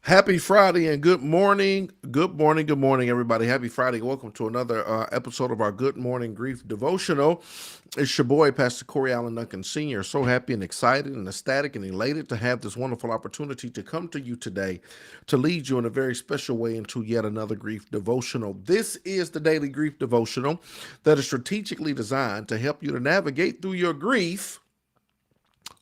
Happy Friday and good morning. Good morning. Good morning, everybody. Happy Friday. Welcome to another episode of our Good Morning Grief devotional. It's your boy, Pastor Corey Allen Duncan Sr. So happy and excited and ecstatic and elated to have this wonderful opportunity to come to you today to lead you in a very special way into yet another grief devotional. This is the daily grief devotional that is strategically designed to help you to navigate through your grief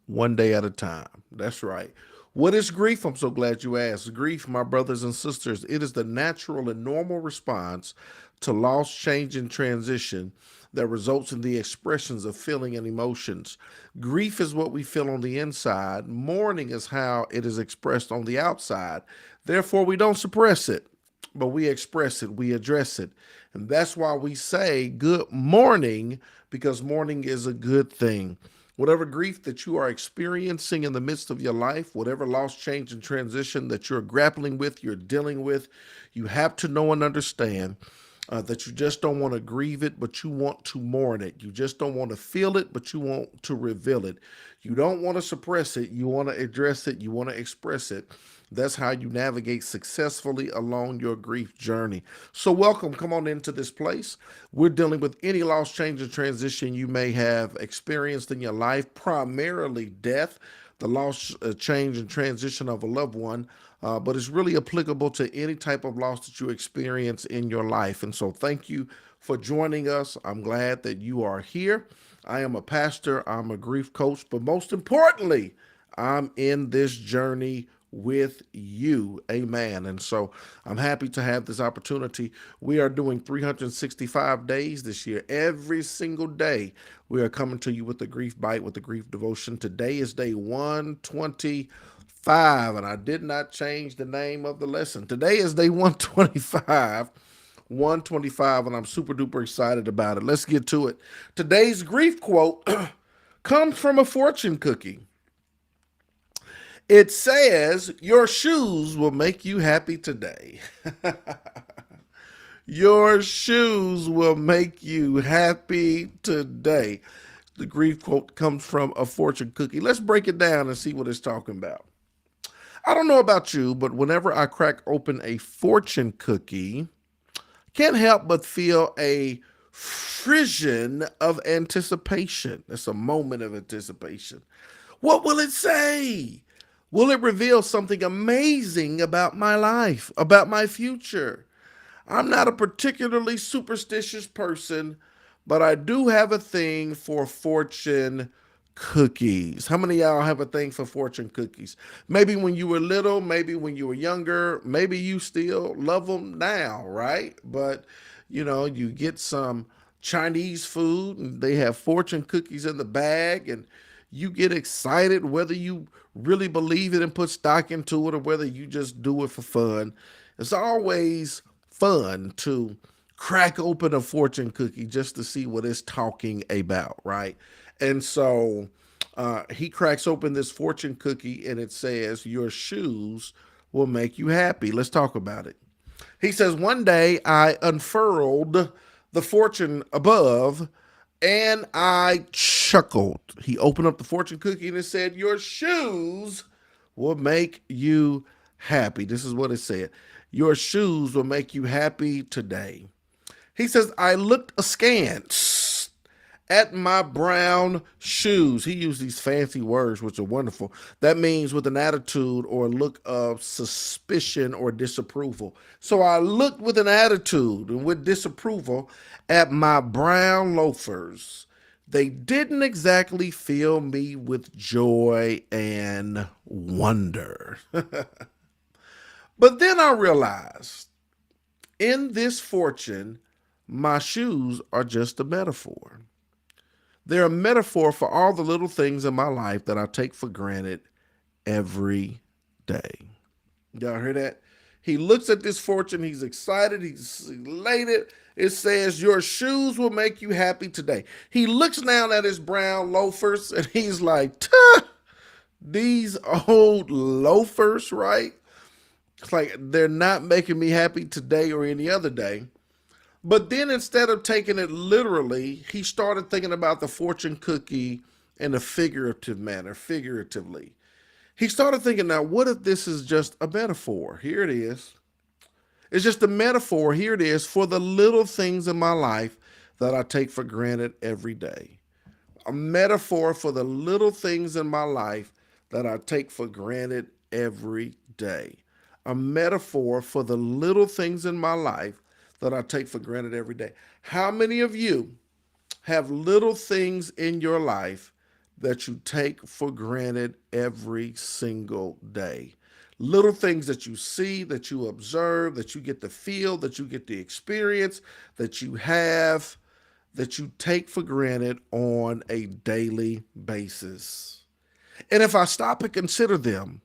one day at a time. That's right. What is grief? I'm so glad you asked. Grief, my brothers and sisters, it is the natural and normal response to loss, change, and transition that results in the expressions of feeling and emotions. Grief is what we feel on the inside. Mourning is how it is expressed on the outside. Therefore, we don't suppress it, but we express it, we address it. And that's why we say good morning, because mourning is a good thing. Whatever grief that you are experiencing in the midst of your life, whatever loss, change, and transition that you're grappling with, you're dealing with, you have to know and understand that you just don't want to grieve it, but you want to mourn it. You just don't want to feel it, but you want to reveal it. You don't want to suppress it. You want to address it. You want to express it. That's how you navigate successfully along your grief journey. So, welcome. Come on into this place. We're dealing with any loss, change, or transition you may have experienced in your life, primarily death, the loss, change, and transition of a loved one. But it's really applicable to any type of loss that you experience in your life. And so, thank you for joining us. I'm glad that you are here. I am a pastor, I'm a grief coach, but most importantly, I'm in this journey with you. Amen. And so I'm happy to have this opportunity. We are doing 365 days this year. Every single day, we are coming to you with the grief bite, with the grief devotion. Today is day 125, and I did not change the name of the lesson. Today is day 125. 125, and I'm super duper excited about it. Let's get to it. Today's grief quote comes from a fortune cookie. It says, "Your shoes will make you happy today." Your shoes will make you happy today. The grief quote comes from a fortune cookie. Let's break it down and see what it's talking about. I don't know about you, but whenever I crack open a fortune cookie, can't help but feel a frisson of anticipation. It's a moment of anticipation. What will it say? Will it reveal something amazing about my life, about my future? I'm not a particularly superstitious person, but I do have a thing for fortune cookies. How many of y'all have a thing for fortune cookies? Maybe when you were little, maybe when you were younger, maybe you still love them now, right? But you get some Chinese food and they have fortune cookies in the bag, and you get excited whether you really believe it and put stock into it or whether you just do it for fun. It's always fun to crack open a fortune cookie just to see what it's talking about, right? And so he cracks open this fortune cookie and it says, "Your shoes will make you happy." Let's talk about it. He says, "One day I unfurled the fortune above and I chuckled." He opened up the fortune cookie and it said, "Your shoes will make you happy." This is what it said. "Your shoes will make you happy today." He says, "I looked askance at my brown shoes." He used these fancy words, which are wonderful. That means with an attitude or a look of suspicion or disapproval. So I looked with an attitude and with disapproval at my brown loafers. They didn't exactly fill me with joy and wonder. But then I realized in this fortune, my shoes are just a metaphor. They're a metaphor for all the little things in my life that I take for granted every day. Y'all hear that? He looks at this fortune. He's excited. He's elated. It says, "Your shoes will make you happy today." He looks down at his brown loafers and he's like, "Tuh, these old loafers, right? It's like they're not making me happy today or any other day." But then instead of taking it literally, he started thinking about the fortune cookie in a figurative manner, figuratively. He started thinking, now, what if this is just a metaphor? Here it is. It's just a metaphor. Here it is for the little things in my life that I take for granted every day. A metaphor for the little things in my life that I take for granted every day. A metaphor for the little things in my life that I take for granted every day. How many of you have little things in your life that you take for granted every single day? Little things that you see, that you observe, that you get to feel, that you get to experience, that you have, that you take for granted on a daily basis. And if I stop and consider them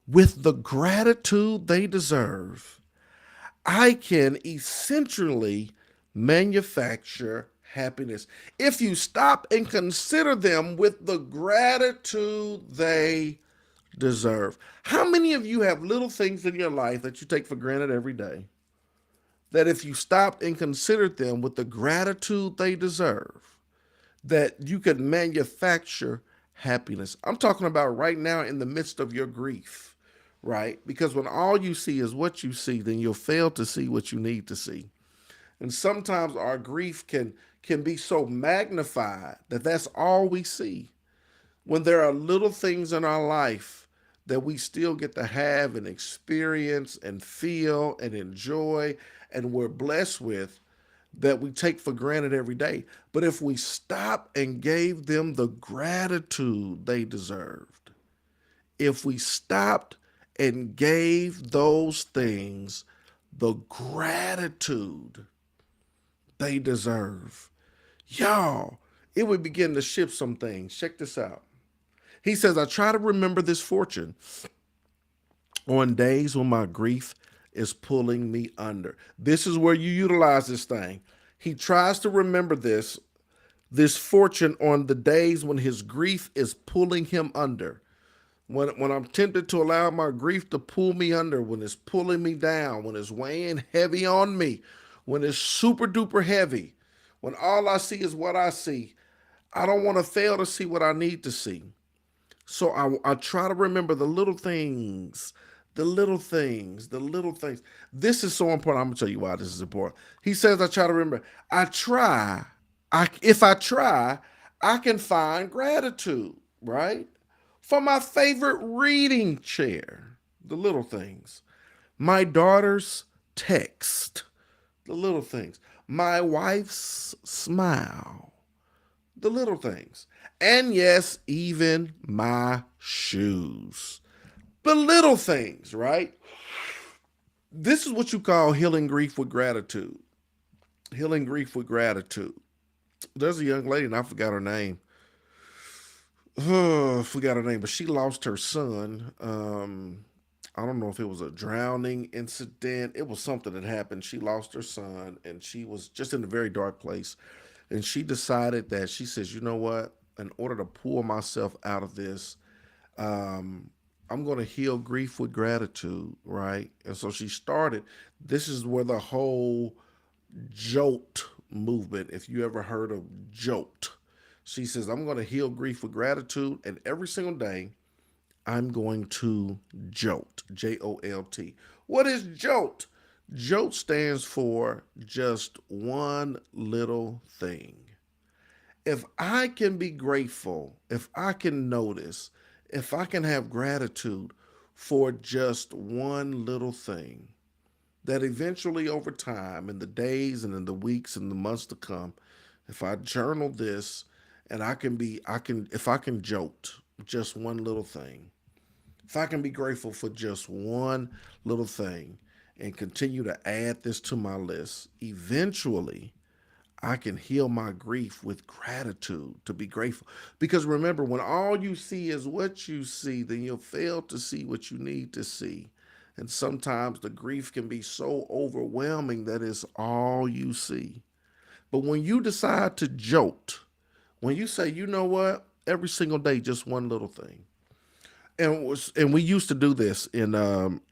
with the gratitude they deserve, I can essentially manufacture happiness. If you stop and consider them with the gratitude they deserve. How many of you have little things in your life that you take for granted every day that if you stopped and considered them with the gratitude they deserve, that you could manufacture happiness? I'm talking about right now in the midst of your grief, right? Because when all you see is what you see, then you'll fail to see what you need to see. And sometimes our grief can be so magnified that that's all we see. When there are little things in our life that we still get to have and experience and feel and enjoy and we're blessed with, that we take for granted every day. But if we stop and gave them the gratitude they deserved, if we stopped and gave those things the gratitude they deserve, y'all, it would begin to shift some things. Check this out. He says, I try to remember this fortune on days when my grief is pulling me under. This is where you utilize this thing. He tries to remember this fortune on the days when his grief is pulling him under. When I'm tempted to allow my grief to pull me under, when it's pulling me down, when it's weighing heavy on me, when it's super duper heavy, when all I see is what I see, I don't want to fail to see what I need to see. So I try to remember the little things, the little things, the little things. This is so important. I'm gonna tell you why this is important. He says I try to remember. I try. If I try, I can find gratitude, right? For my favorite reading chair, the little things. My daughter's text, the little things. My wife's smile, the little things. And yes, even my shoes. The little things, right? This is what you call healing grief with gratitude. Healing grief with gratitude. There's a young lady, and I forgot her name. Forgot her name, but she lost her son. I don't know if it was a drowning incident. It was something that happened. She lost her son, and she was just in a very dark place. And she decided that she says, you know what? In order to pull myself out of this, um, I'm going to heal grief with gratitude, right? And so she started. This is where the whole jolt movement, if you ever heard of jolt, she says, I'm going to heal grief with gratitude. And every single day, I'm going to jolt, Jolt. What is jolt? Jolt stands for just one little thing. If I can be grateful, if I can notice, if I can have gratitude for just one little thing, that eventually over time, in the days and in the weeks and the months to come, if I journal this and if I can jolt just one little thing, if I can be grateful for just one little thing and continue to add this to my list, eventually I can heal my grief with gratitude, to be grateful. Because remember, when all you see is what you see, then you'll fail to see what you need to see. And sometimes the grief can be so overwhelming that it's all you see. But when you decide to jolt, when you say, you know what, every single day, just one little thing. And we used to do this in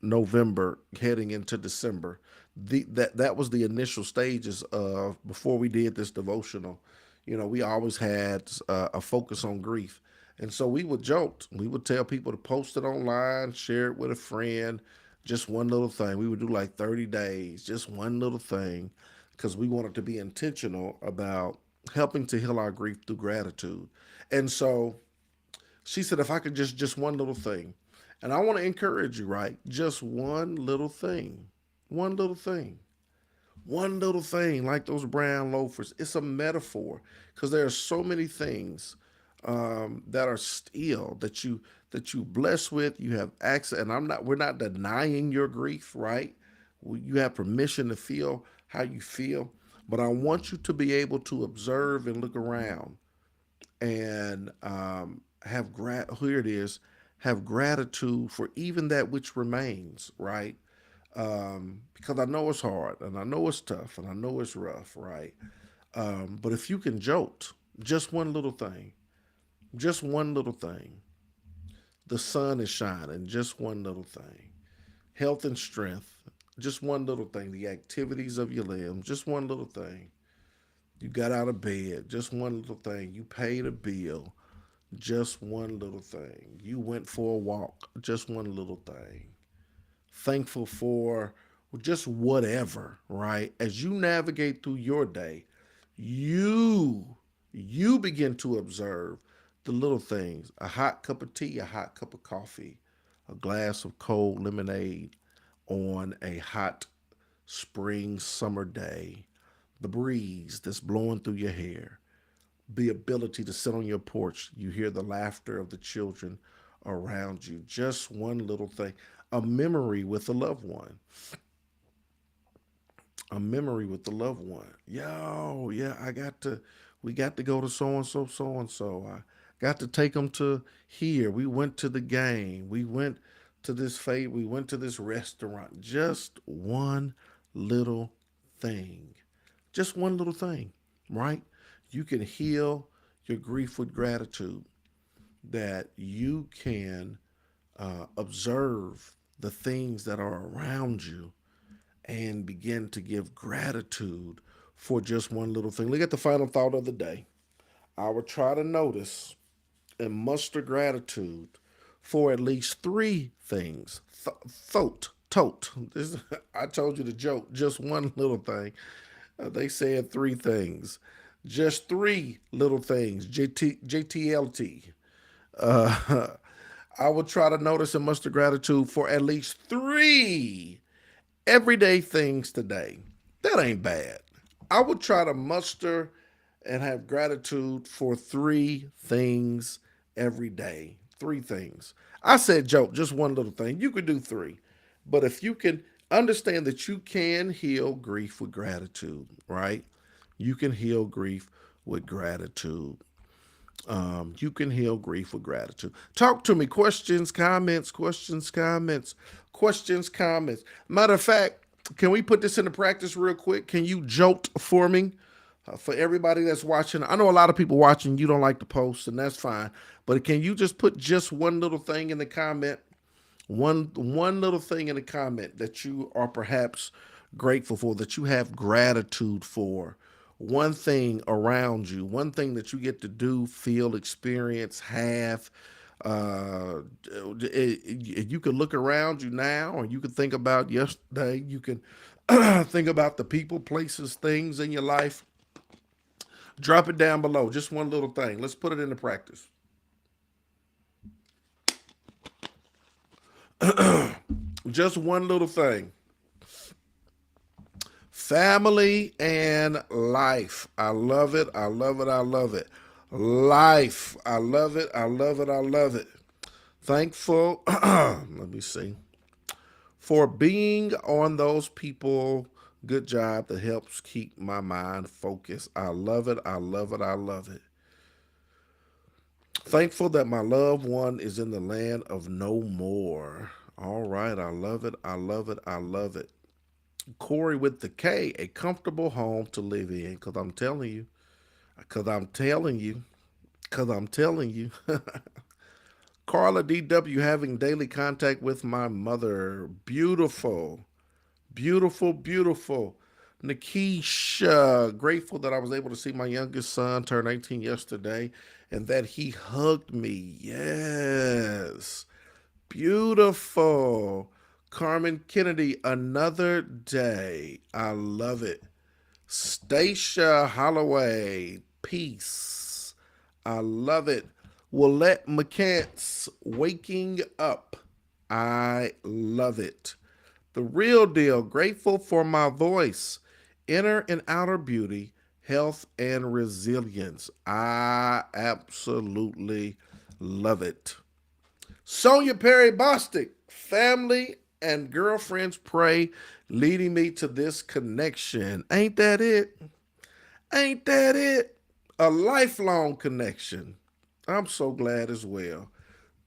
November, heading into December. That was the initial stages of before we did this devotional. You know, we always had a focus on grief, And so we would joke. We would tell people to post it online, share it with a friend, just one little thing. We would do like 30 days, just one little thing, because we wanted to be intentional about helping to heal our grief through gratitude. And so she said, if I could just one little thing. And I want to encourage you, right? Just one little thing. One little thing. One little thing, like those brown loafers. It's a metaphor because there are so many things that are still that you bless with. You have access, and I'm not. We're not denying your grief, right? You have permission to feel how you feel, but I want you to be able to observe and look around and here it is, have gratitude for even that which remains, right? Because I know it's hard and I know it's tough and I know it's rough, right? But if you can jolt, just one little thing, just one little thing, the sun is shining, just one little thing, health and strength, just one little thing, the activities of your limbs, just one little thing. You got out of bed, just one little thing. You paid a bill, just one little thing. You went for a walk, just one little thing. Thankful for just whatever, right? As you navigate through your day, you you begin to observe the little things. A hot cup of tea, a hot cup of coffee, a glass of cold lemonade on a hot spring summer day, the breeze that's blowing through your hair, the ability to sit on your porch. You hear the laughter of the children around you. Just one little thing. A memory with a loved one. A memory with the loved one. Yo, yeah, we got to go to so and so, so and so. I got to take them to here. We went to the game. We went to this restaurant. Just one little thing. Just one little thing, right? You can heal your grief with gratitude, that you can observe the things that are around you and begin to give gratitude for just one little thing. Look at the final thought of the day. I would try to notice and muster gratitude for at least three things. Tote. I told you the joke, just one little thing. They said three things. Just three little things. JTLT. Uh, I would try to notice and muster gratitude for at least three everyday things today. That ain't bad. I would try to muster and have gratitude for three things every day. Three things. I said joke, just one little thing. You could do three. But if you can understand that you can heal grief with gratitude, right? You can heal grief with gratitude. You can heal grief with gratitude. Talk to me. Questions, comments, questions, comments, questions, comments. Matter of fact, can we put this into practice real quick? Can you jolt for me? For everybody that's watching, I know a lot of people watching, you don't like to post, and that's fine. But can you just put just one little thing in the comment? One little thing in the comment that you are perhaps grateful for, that you have gratitude for. One thing around you, one thing that you get to do, feel, experience, have. You can look around you now, or you can think about yesterday. You can think about the people, places, things in your life. Drop it down below. Just one little thing. Let's put it into practice. Just one little thing. Family and life. I love it. I love it. I love it. Life. I love it. I love it. I love it. Thankful. Let me see. For being on those people. Good job that helps keep my mind focused. I love it. I love it. I love it. Thankful that my loved one is in the land of no more. All right. I love it. I love it. I love it. Corey with the K, a comfortable home to live in. Because I'm telling you, because I'm telling you, because I'm telling you. Carla DW, having daily contact with my mother. Beautiful, beautiful, beautiful. Nikisha, grateful that I was able to see my youngest son turn 18 yesterday and that he hugged me. Yes. Beautiful. Carmen Kennedy, another day. I love it. Stacia Holloway, peace. I love it. Willette McCants, waking up. I love it. The real deal, grateful for my voice, inner and outer beauty, health and resilience. I absolutely love it. Sonia Perry Bostic, family and girlfriends pray, leading me to this connection. Ain't that it? Ain't that it? A lifelong connection. I'm so glad as well.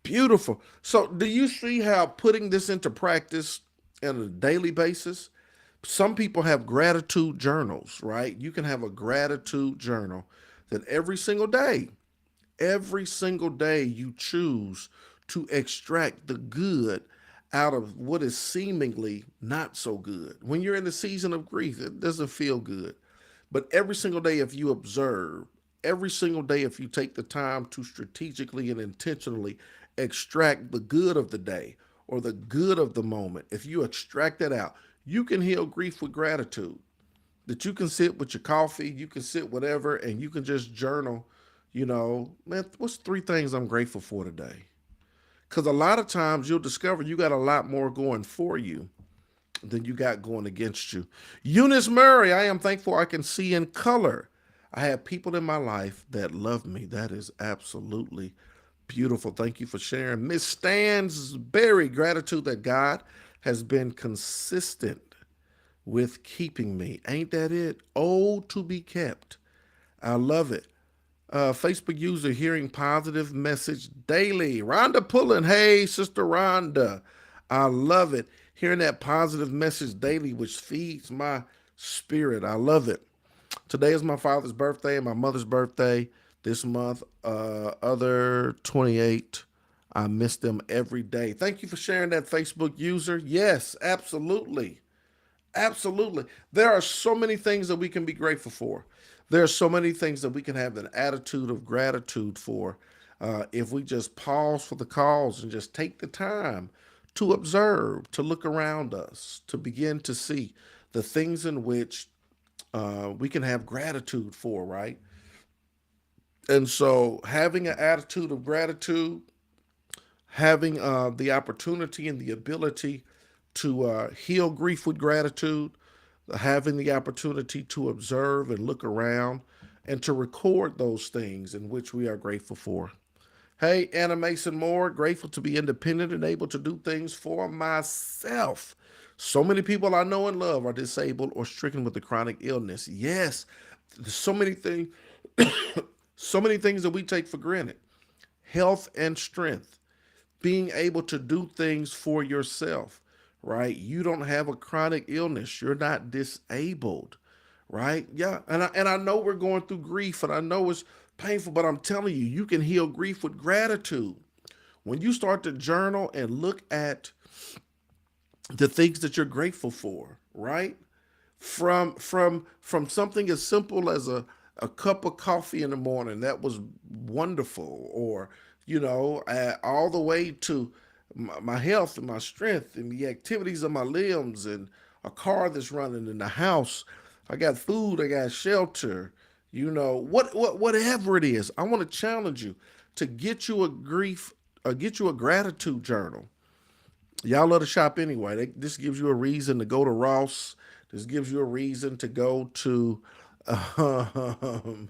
Beautiful. So, do you see how putting this into practice on a daily basis? Some people have gratitude journals, right? You can have a gratitude journal that every single day you choose to extract the good out of what is seemingly not so good. When you're in the season of grief, it doesn't feel good. But every single day, if you observe, every single day, if you take the time to strategically and intentionally extract the good of the day or the good of the moment, if you extract that out, you can heal grief with gratitude. That you can sit with your coffee, you can sit whatever, and you can just journal, man, what's three things I'm grateful for today? Because a lot of times you'll discover you got a lot more going for you than you got going against you. Eunice Murray, I am thankful I can see in color. I have people in my life that love me. That is absolutely beautiful. Thank you for sharing. Miss Stansberry, gratitude that God has been consistent with keeping me. Ain't that it? Oh, to be kept. I love it. Facebook user hearing positive message daily. Rhonda Pullen. Hey, Sister Rhonda. I love it. Hearing that positive message daily, which feeds my spirit. I love it. Today is my father's birthday and my mother's birthday this month. Other 28. I miss them every day. Thank you for sharing that, Facebook user. Yes, absolutely. Absolutely. There are so many things that we can be grateful for. There are so many things that we can have an attitude of gratitude for if we just pause for the cause and just take the time to observe, to look around us, to begin to see the things in which we can have gratitude for, right? And so having an attitude of gratitude, having the opportunity and the ability to heal grief with gratitude, having the opportunity to observe and look around and to record those things in which we are grateful for. Hey, Anna Mason Moore, grateful to be independent and able to do things for myself. So many people I know and love are disabled or stricken with a chronic illness. Yes, there's so many things, so many things that we take for granted. Health and strength, being able to do things for yourself, right? You don't have a chronic illness. You're not disabled, right? Yeah. And I know we're going through grief and I know it's painful, but I'm telling you, you can heal grief with gratitude. When you start to journal and look at the things that you're grateful for, right? From something as simple as a cup of coffee in the morning that was wonderful, or all the way to my health and my strength and the activities of my limbs and a car that's running in the house. I got food, I got shelter. Whatever it is, I want to challenge you to get you a gratitude journal. Y'all love to shop anyway. This gives you a reason to go to Ross. This gives you a reason to go to um,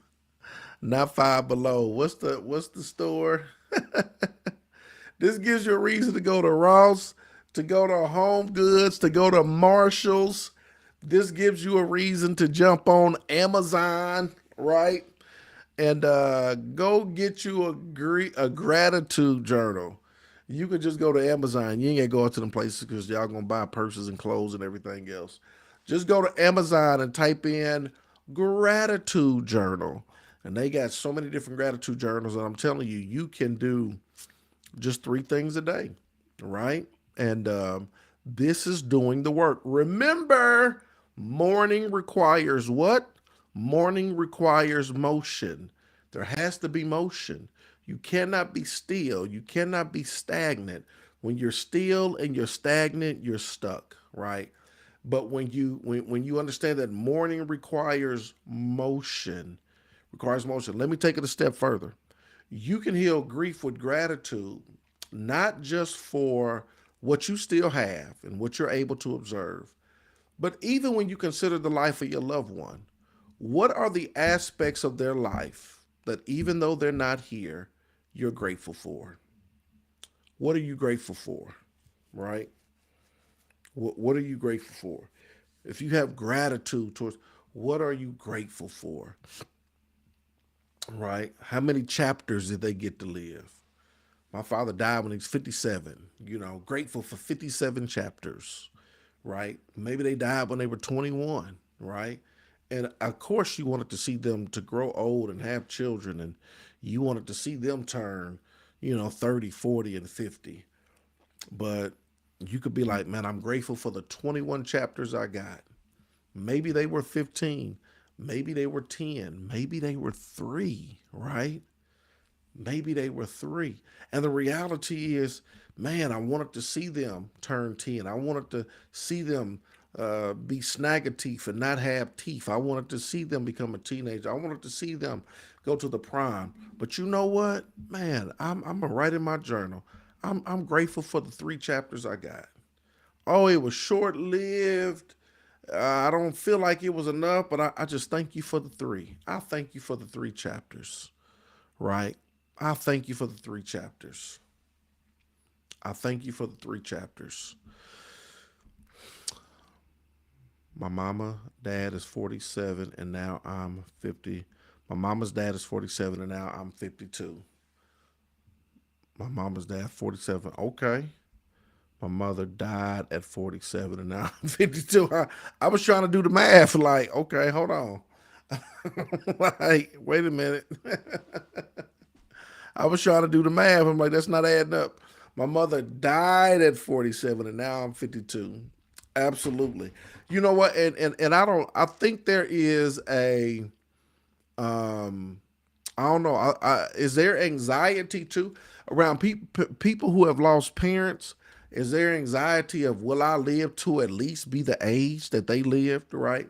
not Five Below. What's the store? This gives you a reason to go to Ross, to go to Home Goods, to go to Marshalls. This gives you a reason to jump on Amazon, right? And go get you a gratitude journal. You could just go to Amazon. You ain't gotta go out to them places because y'all gonna buy purses and clothes and everything else. Just go to Amazon and type in gratitude journal. And they got so many different gratitude journals. And I'm telling you, you can do just three things a day, right? And this is doing the work. Remember, Mourning requires what? Mourning requires motion. There has to be motion. You cannot be still. You cannot be stagnant. When you're still and you're stagnant, you're stuck, right? But when you understand that mourning requires motion. Let me take it a step further. You can heal grief with gratitude, not just for what you still have and what you're able to observe, but even when you consider the life of your loved one. What are the aspects of their life that, even though they're not here, you're grateful for? What are you grateful for? Right? What are you grateful for? If you have gratitude towards, what are you grateful for? Right? How many chapters did they get to live? My father died when he was 57. Grateful for 57 chapters, right? Maybe they died when they were 21, right? And of course, you wanted to see them to grow old and have children, and you wanted to see them turn, 30, 40, and 50. But you could be like, man, I'm grateful for the 21 chapters I got. Maybe they were 15. Maybe they were 10. Maybe they were three, right? Maybe they were three. And the reality is, man, I wanted to see them turn 10. I wanted to see them be snagger teeth and not have teeth. I wanted to see them become a teenager. I wanted to see them go to the prime. But you know what? Man, I'm going to write in my journal. I'm grateful for the three chapters I got. Oh, it was short lived. I don't feel like it was enough, but I just thank you for the three. I thank you for the three chapters, right? I thank you for the three chapters. I thank you for the three chapters. My mama, dad is 47, and now I'm 50. My mama's dad is 47, and now I'm 52. My mama's dad, 47. Okay. My mother died at 47, and now I'm 52. I was trying to do the math, like, okay, hold on. Like, wait a minute. I was trying to do the math. I'm like, that's not adding up. My mother died at 47, and now I'm 52. Absolutely. You know what? And I think there is um, I don't know. Is there anxiety too around people who have lost parents? Is there anxiety of, will I live to at least be the age that they lived, right?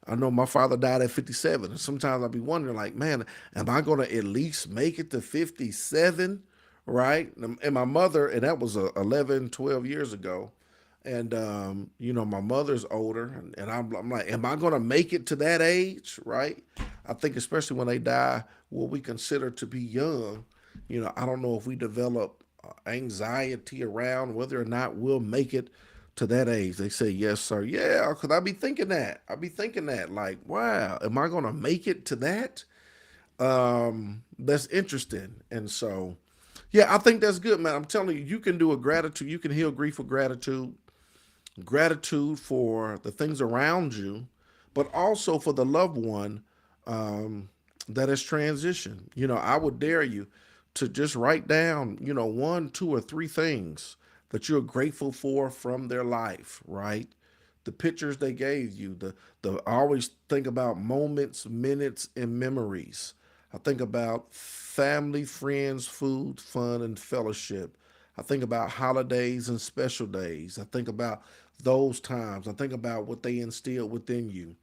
I know my father died at 57. And sometimes I'll be wondering, like, man, am I going to at least make it to 57? Right. And my mother, and that was 11, 12 years ago. And, my mother's older. And I'm like, am I going to make it to that age? Right. I think, especially when they die, what we consider to be young, I don't know if we develop anxiety around whether or not we'll make it to that age. They say, yes, sir. Yeah, because I be thinking that. I be thinking that, like, wow, am I going to make it to that? That's interesting. And so, yeah, I think that's good, man. I'm telling you, you can do a gratitude. You can heal grief with gratitude, gratitude for the things around you, but also for the loved one um, that has transitioned. I would dare you to just write down, one, two, or three things that you're grateful for from their life, right? The pictures they gave you, I always think about moments, minutes, and memories. I think about family, friends, food, fun, and fellowship. I think about holidays and special days. I think about those times. I think about what they instilled within you.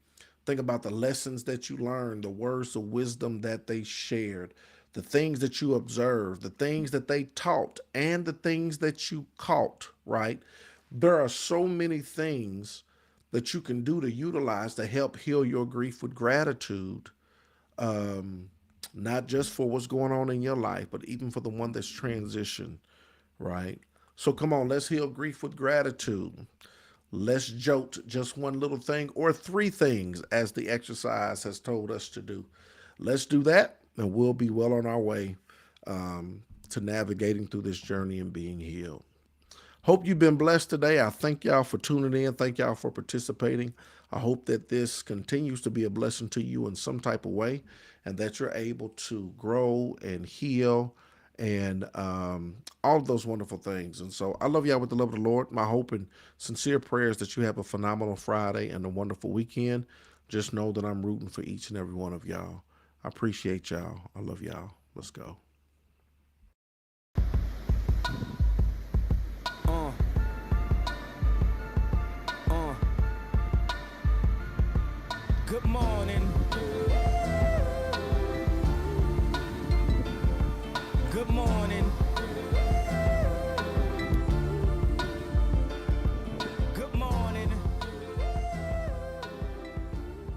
Think about the lessons that you learned, the words of wisdom that they shared, the things that you observed, the things that they taught, and the things that you caught, right? There are so many things that you can do to utilize to help heal your grief with gratitude, um, not just for what's going on in your life, but even for the one that's transitioned, right? So come on, let's heal grief with gratitude. Let's jolt just one little thing or three things as the exercise has told us to do. Let's do that, and we'll be well on our way to navigating through this journey and being healed. Hope you've been blessed today. I thank y'all for tuning in. Thank y'all for participating. I hope that this continues to be a blessing to you in some type of way and that you're able to grow and heal and all of those wonderful things. And so I love y'all with the love of the Lord. My hope and sincere prayers that you have a phenomenal Friday and a wonderful weekend. Just know that I'm rooting for each and every one of y'all. I appreciate y'all. I love y'all. Let's go. Uh, uh. Good morning.